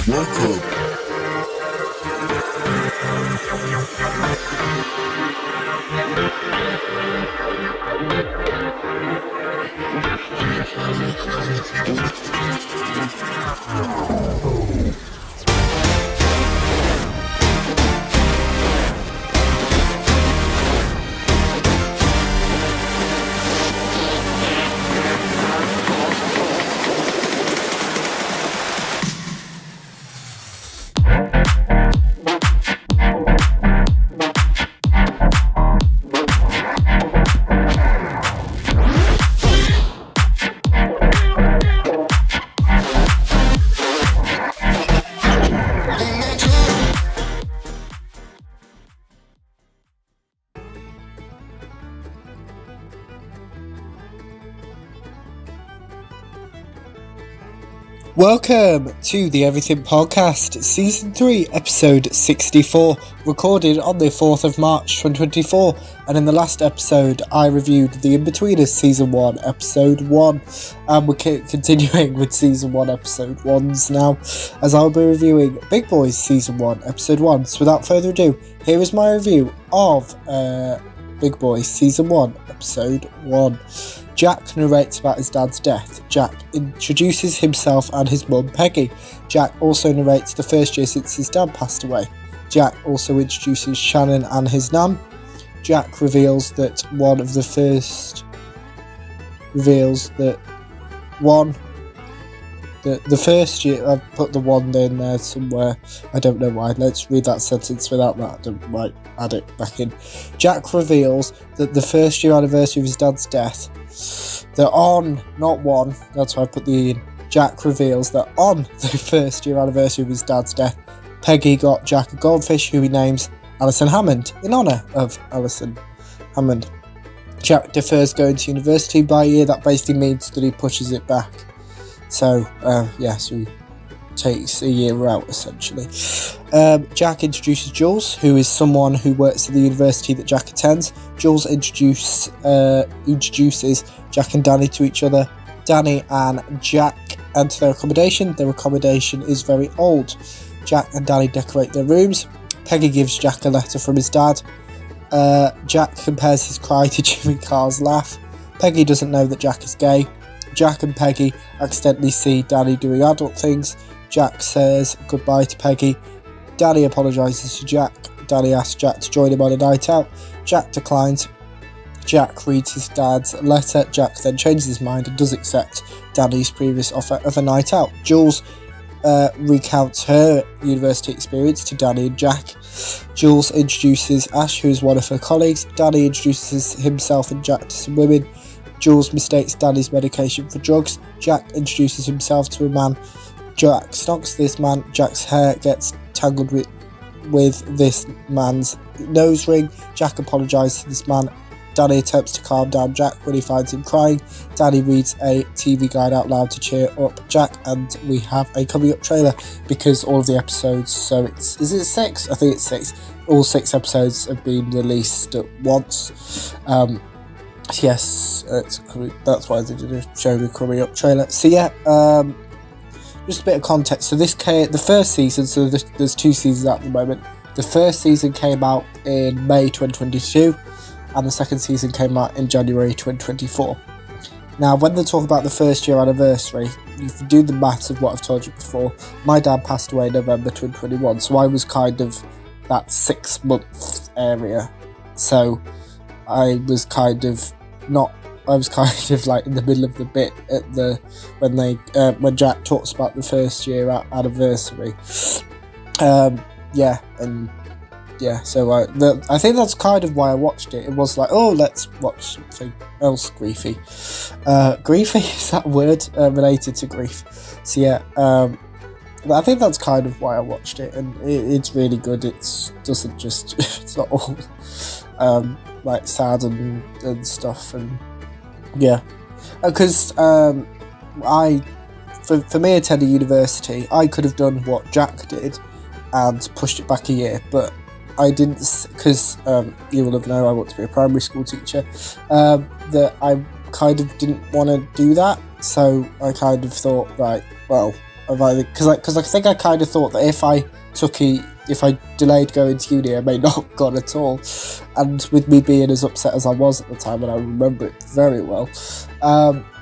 Welcome. Welcome to the Everything Podcast, Season 3, Episode 64, recorded on the 4th of March 2024, and in the last episode I reviewed The In-Betweeners Season 1, Episode 1, and we're continuing with Season 1, Episode 1s now, as I'll be reviewing Big Boys Season 1, Episode 1, so without further ado, here is my review of Big Boys Season 1, Episode 1. Jack narrates about his dad's death. Jack introduces himself and his mum, Peggy. Jack also narrates the first year since his dad passed away. Jack also introduces Shannon and his nan. Jack reveals that the first year, I've put the one in there somewhere, I don't know why, let's read that sentence without that, I might add it back in. Jack reveals that the first year anniversary of his dad's death, that's why I put the in. Jack reveals that on the first year anniversary of his dad's death, Peggy got Jack a goldfish who he names Alison Hammond, in honour of Alison Hammond. Jack defers going to university by a year, that basically means that he pushes it back. So he takes a year out, essentially. Jack introduces Jules, who is someone who works at the university that Jack attends. Jules introduces Jack and Danny to each other. Danny and Jack enter their accommodation. Their accommodation is very old. Jack and Danny decorate their rooms. Peggy gives Jack a letter from his dad. Jack compares his cry to Jimmy Carr's laugh. Peggy doesn't know that Jack is gay. Jack and Peggy accidentally see Danny doing adult things. Jack says goodbye to Peggy. Danny apologises to Jack. Danny asks Jack to join him on a night out. Jack declines. Jack reads his dad's letter. Jack then changes his mind and does accept Danny's previous offer of a night out. Jules recounts her university experience to Danny and Jack. Jules introduces Ash, who is one of her colleagues. Danny introduces himself and Jack to some women. Jules mistakes Danny's medication for drugs. Jack introduces himself to a man. Jack stalks this man. Jack's hair gets tangled with this man's nose ring. Jack apologises to this man. Danny attempts to calm down Jack when he finds him crying. Danny reads a TV guide out loud to cheer up Jack, and we have a coming up trailer because all of the episodes, is it 6? I think it's 6. All 6 episodes have been released at once. Yes, that's why they did show the coming up trailer. So yeah, just a bit of context. So the first season, so there's 2 seasons at the moment. The first season came out in May 2022, and the second season came out in January 2024. Now, when they talk about the first year anniversary, you can do the maths of what I've told you before. My dad passed away in November 2021, so I was kind of that 6-month area. So I was kind of like in the middle of the bit at when Jack talks about the first year anniversary. So I think that's kind of why I watched it. It was like, oh, let's watch something else griefy. Griefy, is that word related to grief? So yeah, I think that's kind of why I watched it, and it's really good. It's not all like sad and stuff, and yeah, because for me attending university, I could have done what Jack did and pushed it back a year, but I didn't, because you will have known I want to be a primary school teacher, that I kind of didn't want to do that, so I kind of thought, right, well, Because I think I kind of thought that if I delayed going to uni, I may not have gone at all. And with me being as upset as I was at the time, and I remember it very well,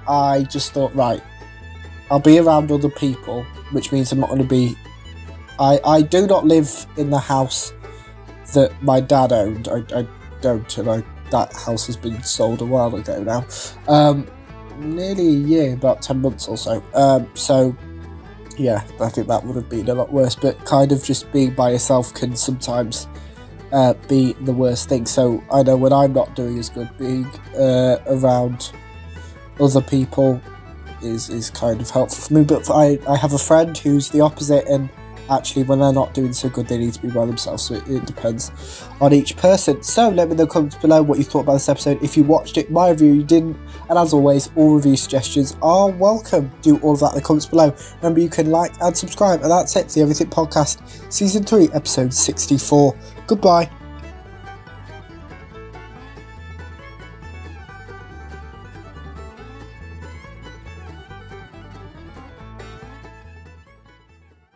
I just thought, right, I'll be around other people, which means I'm not going to be... I do not live in the house that my dad owned. I don't, and that house has been sold a while ago now. Nearly a year, about 10 months or so. So, yeah, I think that would have been a lot worse. But kind of just being by yourself can sometimes be the worst thing. So I know when I'm not doing as good, being around other people is kind of helpful for me. But I have a friend who's the opposite, and actually when they're not doing so good, they need to be by themselves. So it depends on each person. So let me know in the comments below what you thought about this episode. If you watched it, my review, you didn't. And as always, all review suggestions are welcome. Do all of that in the comments below. Remember, you can like and subscribe. And that's it for the Everything Podcast, Season 3, Episode 64. Goodbye.